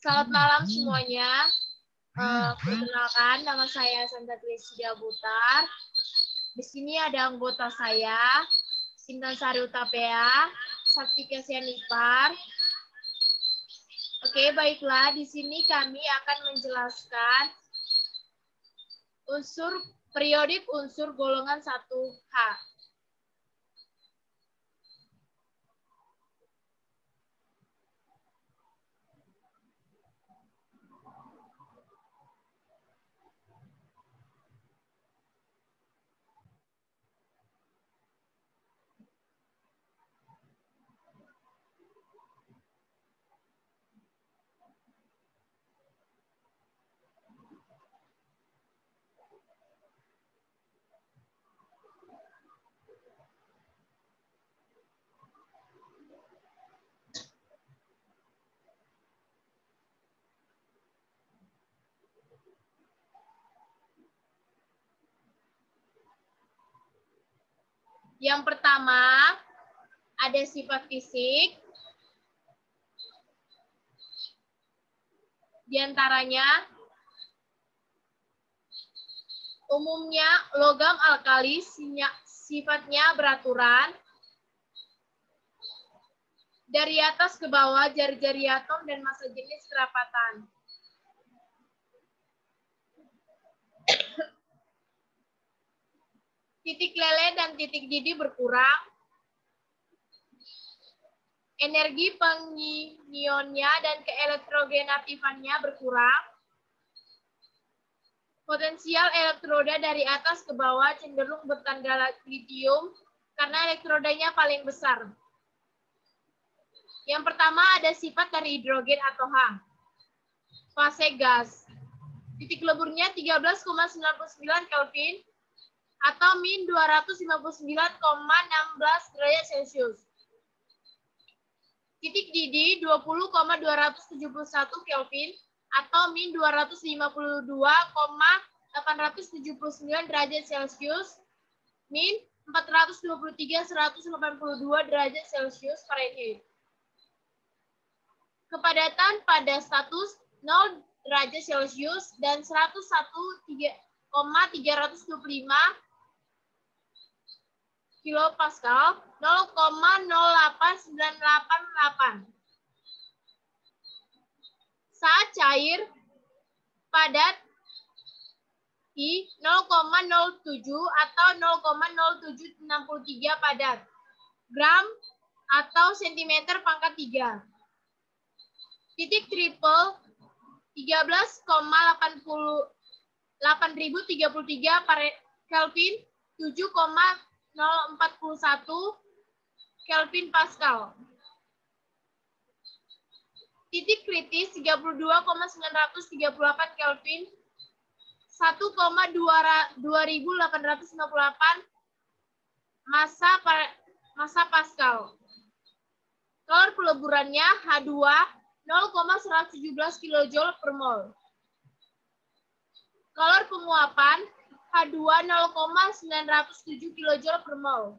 Selamat malam semuanya. Perkenalkan, nama saya Santa Tricia Butar. Di sini ada anggota saya, Sintan Sari Utapea, Saktika Sianipar. Oke, baiklah. Di sini kami akan menjelaskan periodik unsur golongan 1H. Yang pertama, ada sifat fisik. Di antaranya, umumnya logam alkali sifatnya beraturan. Dari atas ke bawah, jari-jari atom dan massa jenis kerapatan. Titik lele dan titik didih berkurang. Energi penginionnya dan keelektrogenatifannya berkurang. Potensial elektroda dari atas ke bawah cenderung bertanda litium karena elektrodanya paling besar. Yang pertama ada sifat dari hidrogen atau H. Fase gas. Titik leburnya 13,99 Kelvin atau min 259,16 derajat Celcius. Titik didih 20,271 Kelvin atau min 252,879 derajat Celcius, min 423,182 derajat Celcius Fahrenheit. Kepadatan pada status 0 derajat Celcius dan 101,325 kilopascal 0,08988. Saat cair padat I 0,07 atau 0,0763 padat gram atau sentimeter pangkat 3. Titik triple 13,8033 Kelvin 7,041 Kelvin Pascal. Titik kritis 32,938 Kelvin 1,2858 massa Pascal. Kalor peleburannya H2 0,117 kJ per mol. Kalor penguapan H2 0,907 kJ per mol.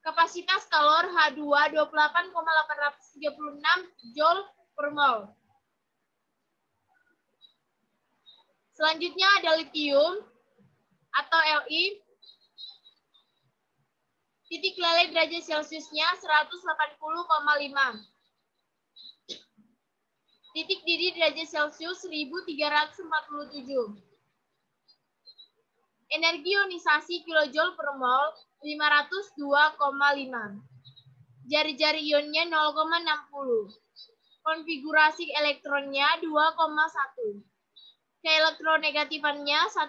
Kapasitas kalor H2 28,836 Joule per mol. Selanjutnya ada litium atau Li. Titik lele derajat Celciusnya 180,5. Titik didih derajat Celcius 1347. Energi ionisasi kilojoule per mol 502,5. Jari-jari ionnya 0,60. Konfigurasi elektronnya 2,1. Keelektronegatifannya 1,0.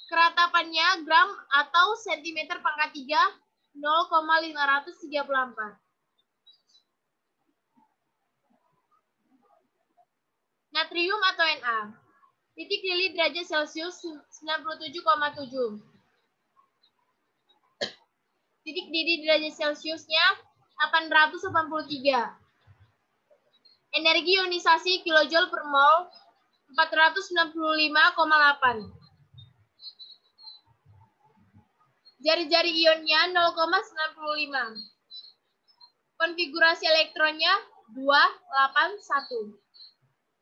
Keratapannya gram atau sentimeter pangkat 3 0,534. Natrium atau Na. Titik lili derajat Celcius 97,7. Titik didih derajat Celciusnya 883. Energi ionisasi kilojoule per mol 495,8. Jari-jari ionnya 0,95. Konfigurasi elektronnya 281.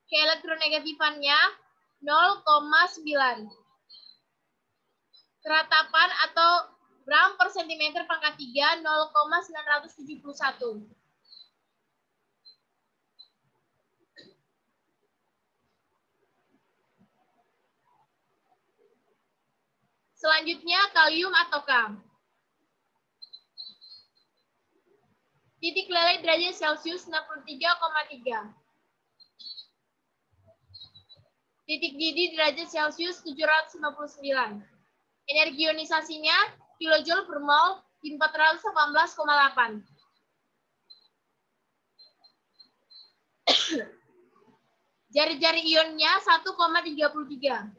Keelektronegatifannya 0,9. Keratapan atau gram per sentimeter pangkat 3 0,971. Selanjutnya kalium atau K. Titik lele derajat Celcius 63,3. Titik didih derajat Celcius 759. Energi ionisasinya kilojoule per mol di 418,8. Jari-jari ionnya 1,33.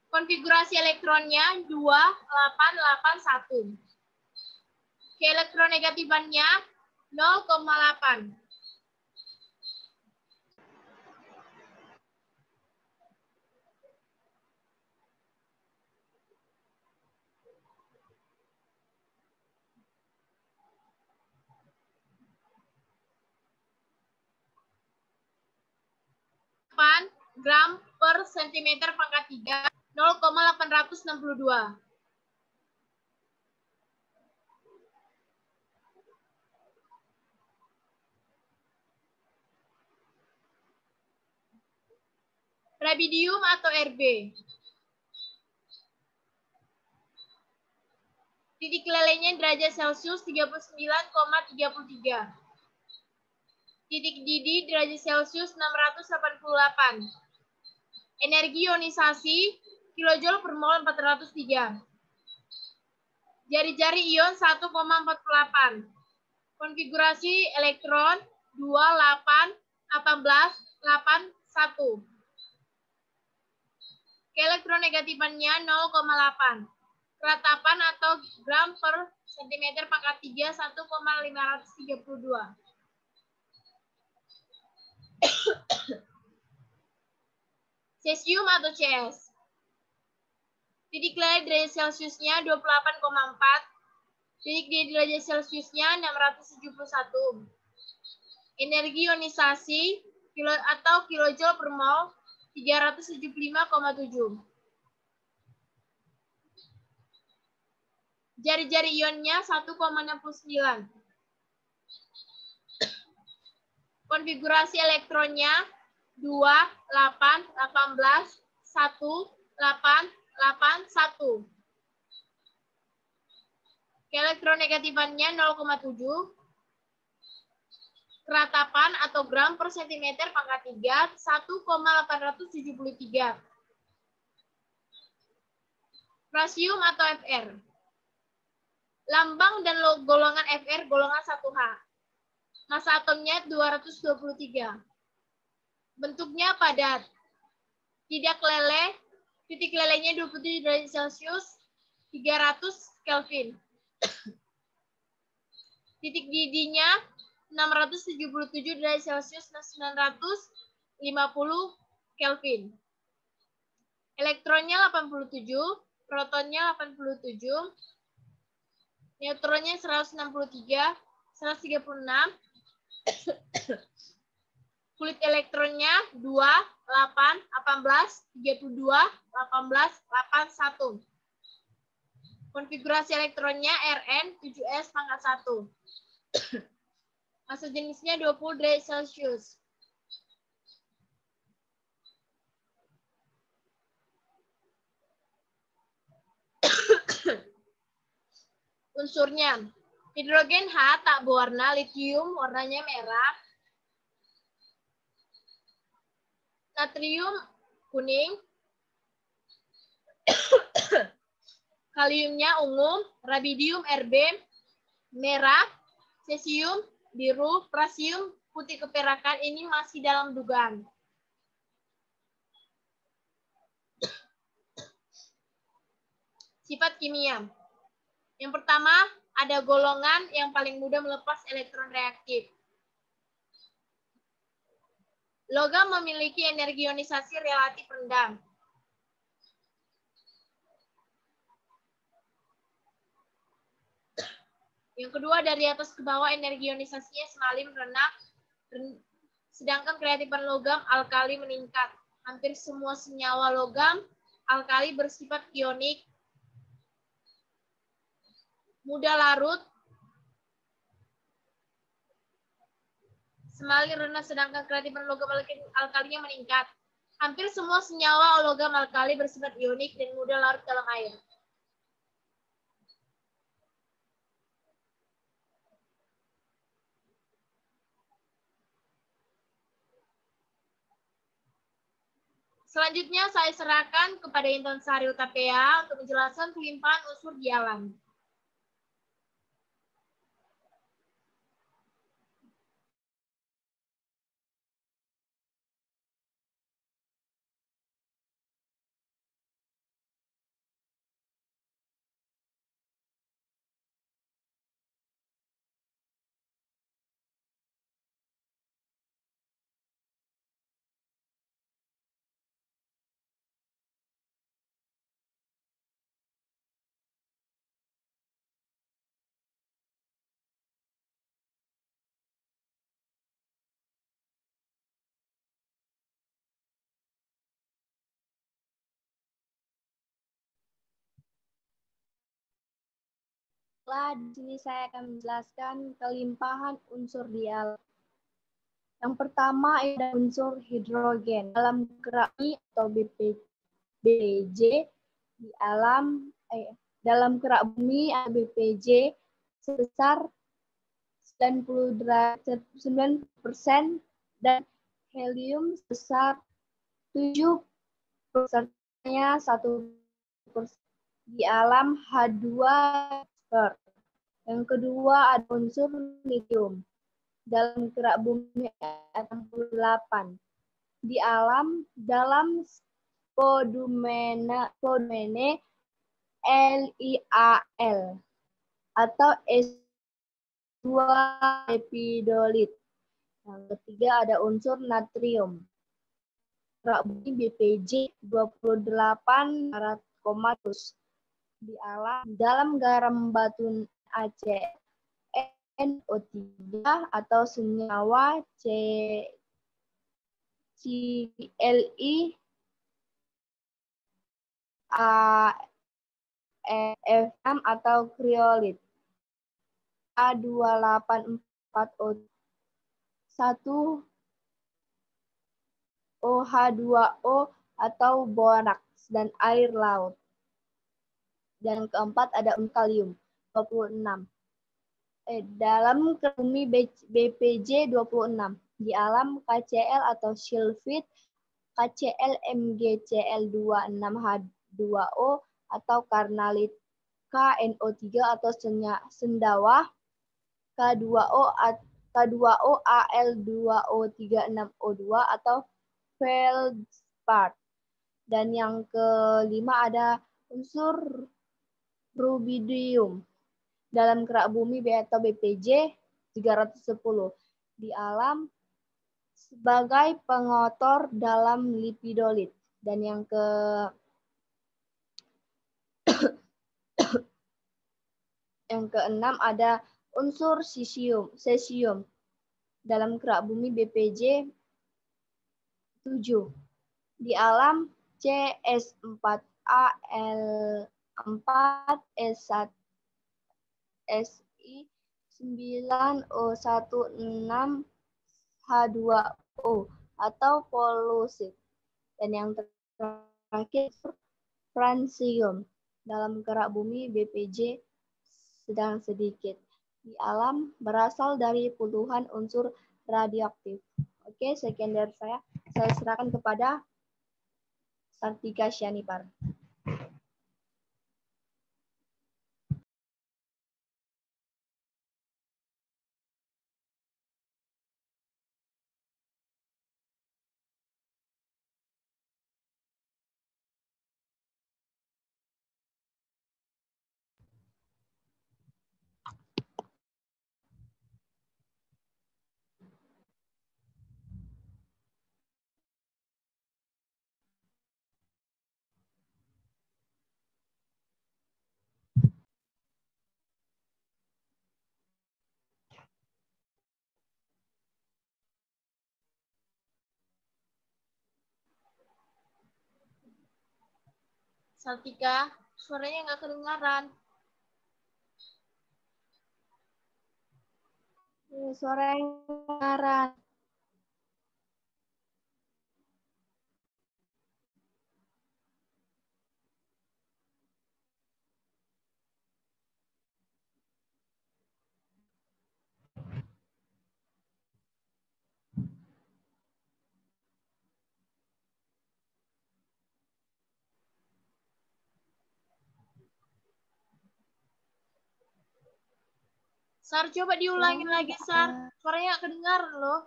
Konfigurasi elektronnya 2881. Keelektronegatifannya 0,8. Gram per sentimeter pangkat 3 0,862. Rubidium atau Rb. Titik lelenya derajat Celcius 39,33. Titik didih derajat Celcius 688. Energi ionisasi kilojoule per mol 403. Jari-jari ion 1,48. Konfigurasi elektron 281881. Keelektronegatifannya 0,8. Keratapan atau gram per sentimeter pangkat 3 1,532. Cesium atau CS. Titik lele derajat Celciusnya 28,4. Titik didih derajat Celciusnya 671. Energi ionisasi atau kilojoule per mol 375,7. Jari-jari ionnya 1,69. Konfigurasi elektronnya 28181881. Keelektronegatifannya 0,7. Keratapan atau gram per sentimeter pangkat 3 1,873. Frasium atau Fr. Lambang dan golongan Fr golongan 1H. Massa atomnya 223. Bentuknya padat. Tidak leleh. Titik lelehnya 27 derajat Celcius 300 Kelvin. Titik didihnya 677 derajat Celcius 950 Kelvin. Elektronnya 87, protonnya 87, neutronnya 163, 136, kulit elektronnya 2, 8, 18, 32, 18, 81. Konfigurasi elektronnya Rn 7s pangkat 1. Massa jenisnya 20 derajat Celcius. Unsurnya, hidrogen H tak berwarna, litium warnanya merah, natrium kuning, kaliumnya ungu, rubidium Rb merah, cesium biru, prasium putih keperakan. Ini masih dalam dugaan. Sifat kimia. Yang pertama, ada golongan yang paling mudah melepas elektron reaktif. Logam memiliki energi ionisasi relatif rendah. Yang kedua, dari atas ke bawah energi ionisasinya semalim rendah, sedangkan kreativan logam alkali meningkat. Hampir semua senyawa logam alkali bersifat ionik, mudah larut, semalim rendah, sedangkan kreativan logam alkalinya meningkat. Hampir semua senyawa logam alkali bersifat ionik dan mudah larut dalam air. Selanjutnya saya serahkan kepada Intan Sari Utapea untuk menjelaskan kelimpahan unsur di alam. Di sini saya akan menjelaskan kelimpahan unsur di alam. Yang pertama ada unsur hidrogen. Dalam kerak bumi atau BPJ di dalam kerak bumi atau BPJ sebesar 90% dan helium sebesar 7%-nya 1% di alam H2. Yang kedua ada unsur lithium. Dalam kerak bumi 68. Di alam dalam spodumene LiAl atau S2 epidolit. Yang ketiga ada unsur natrium. Kerak bumi BPJ 28,1 di alam dalam garam batu NO3 atau senyawa ClI AF6 atau kriolit A284O1 OH2O atau boraks dan air laut. Dan yang keempat ada kalium 26. Dalam bumi BPJ 26. Di alam KCl atau sulfit KCl MgCl26H2O atau karnalit KNO3 atau sendawa K2O Al2O36O2 atau feldspar. Dan yang kelima ada unsur rubidium. Dalam kerak bumi atau BPJ 310 di alam sebagai pengotor dalam lipidolit. Dan yang keenam ada unsur cesium dalam kerak bumi BPJ 7 di alam CS4Al4S1 Si9O16H2O atau polusit. Dan yang terakhir francium dalam kerak bumi BPJ sedang sedikit. Di alam berasal dari puluhan unsur radioaktif. Oke, sekian dari saya. Saya serahkan kepada Sartika Syanipar. Saltika, suaranya nggak kedengaran. Suara yang kedengaran. Sar, coba diulangin lagi, Sar. Suaranya nggak kedengaran loh.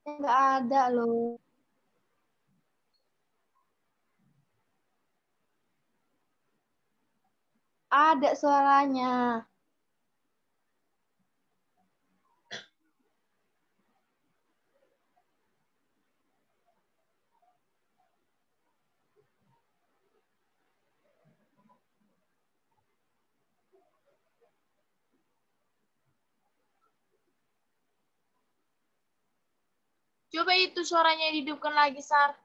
Nggak ada loh. Ada suaranya. Coba itu suaranya dihidupkan lagi, Sar.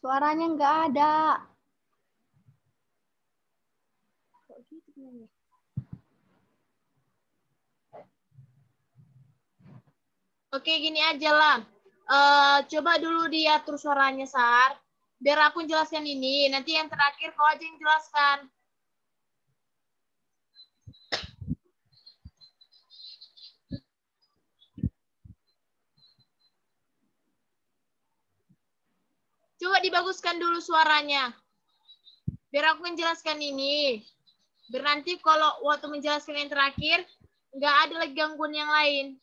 Suaranya nggak ada. Oke, gini aja lah. Coba dulu diatur suaranya, Sar. Biar aku jelaskan ini. Nanti yang terakhir kau aja yang jelaskan. Coba dibaguskan dulu suaranya. Biar aku menjelaskan ini. Biar nanti kalau waktu menjelaskan yang terakhir, nggak ada lagi gangguan yang lain.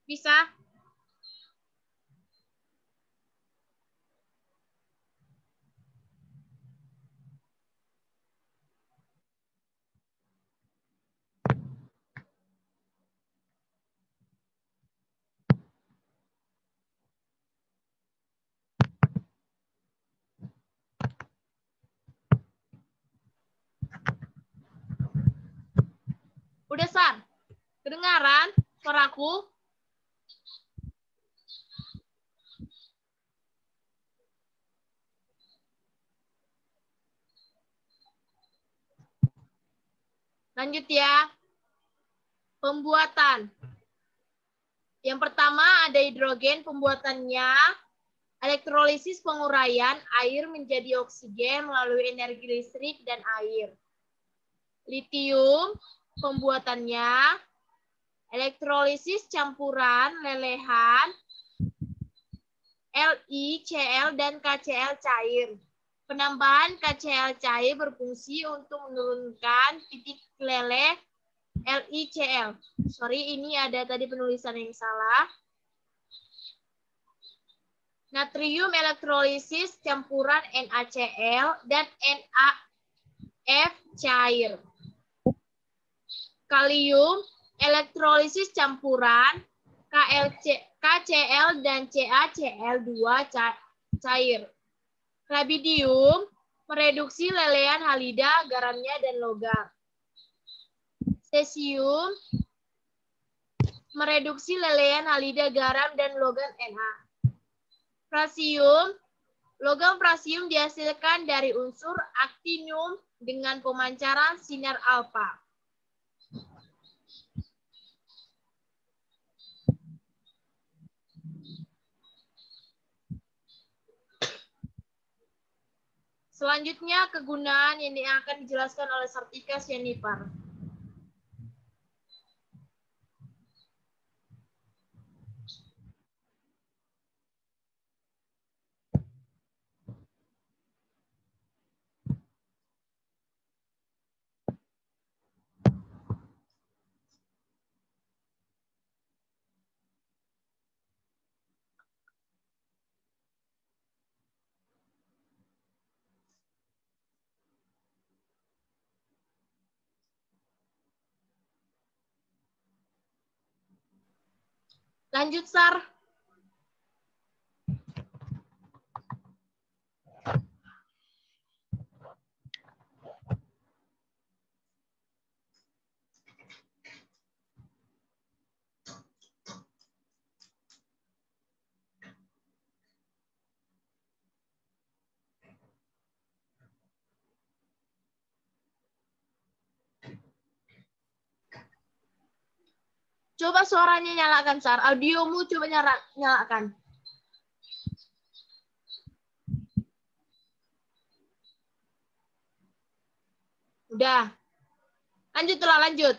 Bisa? Udah, Sar? Kedengaran suaraku? Lanjut ya. Pembuatan. Yang pertama ada hidrogen, pembuatannya elektrolisis penguraian air menjadi oksigen melalui energi listrik dan air. Litium, pembuatannya elektrolisis campuran lelehan Li, Cl, dan KCl cair. Penambahan KCl cair berfungsi untuk menurunkan titik leleh LiCl. Sorry, ini ada tadi penulisan yang salah. Natrium elektrolisis campuran NaCl dan NaF cair. Kalium elektrolisis campuran KCl dan CaCl2 cair. Rubidium mereduksi lelehan halida, garamnya, dan logam. Cesium mereduksi lelehan halida, garam, dan logam Na. Prasium, logam prasium dihasilkan dari unsur aktinium dengan pemancaran sinar alfa. Selanjutnya, kegunaan yang akan dijelaskan oleh Sartika Sianipar. Lanjut, Sar. Coba suaranya nyalakan, Sar. Audiomu coba nyalakan. Udah. Lanjutlah, lanjut.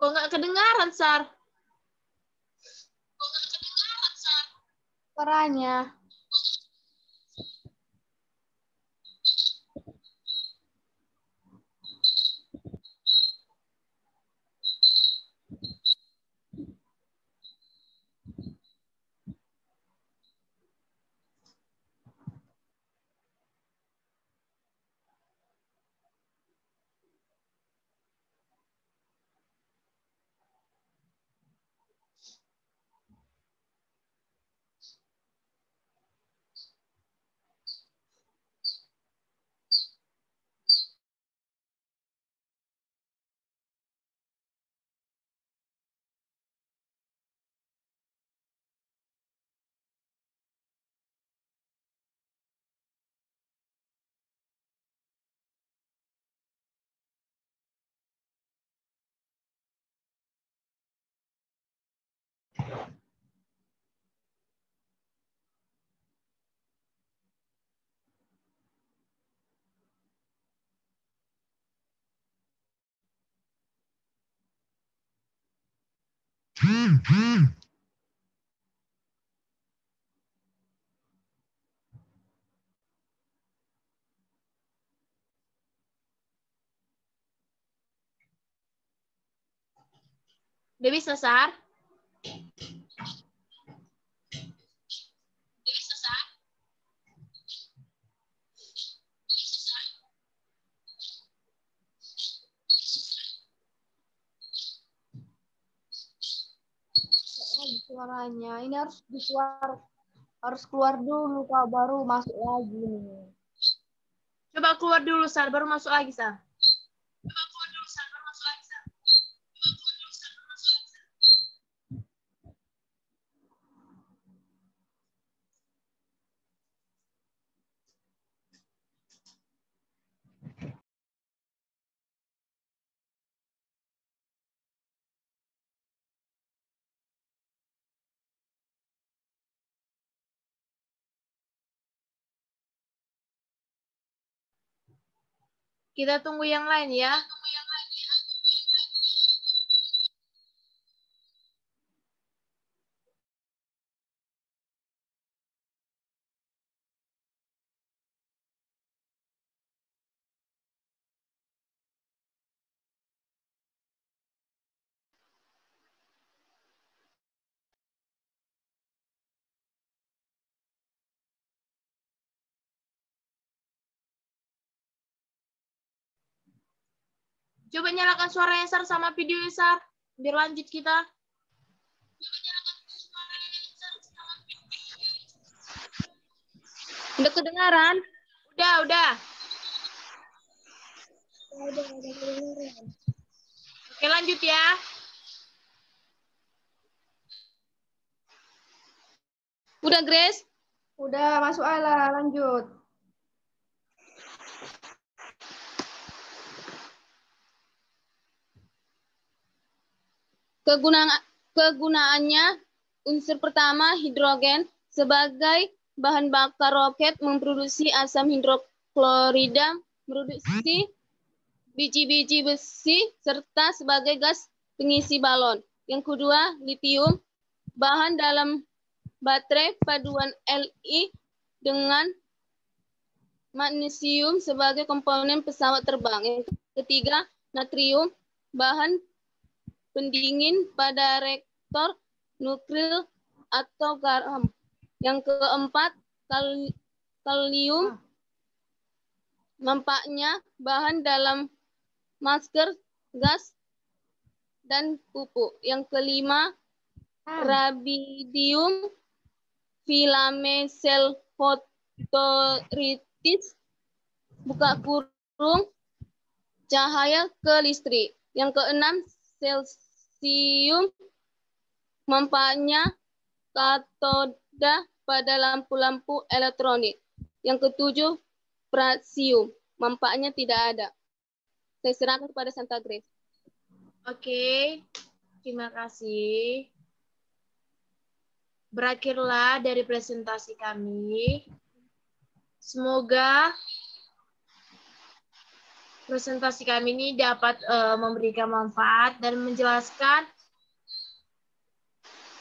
Kok nggak kedengaran, Sar? Suaranya. Udah bisa, Sar? Suaranya. Ini harus keluar dulu Kak, baru masuk lagi nih. Coba keluar dulu, Sar. Baru masuk lagi, Sar. Kita tunggu yang lain ya. Coba nyalakan suaranya, Sar, sama videonya, Sar. Biar lanjut kita. Udah kedengaran? Udah. Udah kedengaran. Oke, lanjut ya. Udah, Grace? Udah masuk aja lah, lanjut. Kegunaannya, unsur pertama hidrogen sebagai bahan bakar roket memproduksi asam hidroklorida, produksi biji-biji besi, serta sebagai gas pengisi balon. Yang kedua, litium, bahan dalam baterai paduan Li dengan magnesium sebagai komponen pesawat terbang. Yang ketiga, natrium, bahan pendingin pada reaktor nuklir atau garam. Yang keempat, kalium, manfaatnya bahan dalam masker, gas, dan pupuk. Yang kelima, rubidium, filament sel fotoritis, buka kurung, cahaya ke listrik. Yang keenam, cesium, manfaatnya katoda pada lampu-lampu elektronik. Yang ketujuh, prasium, manfaatnya tidak ada. Saya serahkan kepada Santa Grace. Oke, terima kasih. Berakhirlah dari presentasi kami. Semoga presentasi kami ini dapat memberikan manfaat dan menjelaskan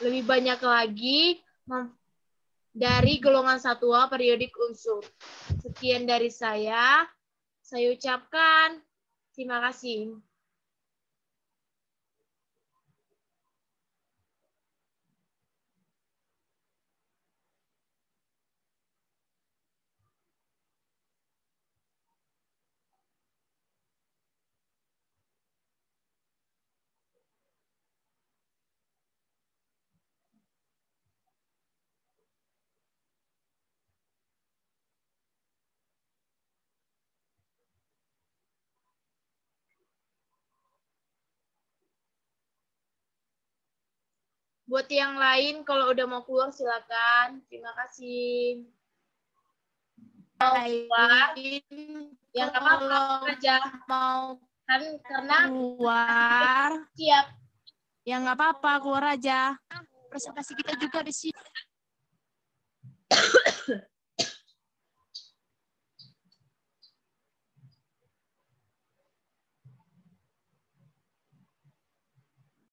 lebih banyak lagi dari golongan satwa periodik unsur. Sekian dari saya ucapkan terima kasih. Buat yang lain, kalau udah mau keluar silakan. Terima kasih. Mau keluar, yang apa-apa aja. Mau Karena keluar, siap. ya nggak apa-apa, keluar aja. Presentasi kita juga di sini.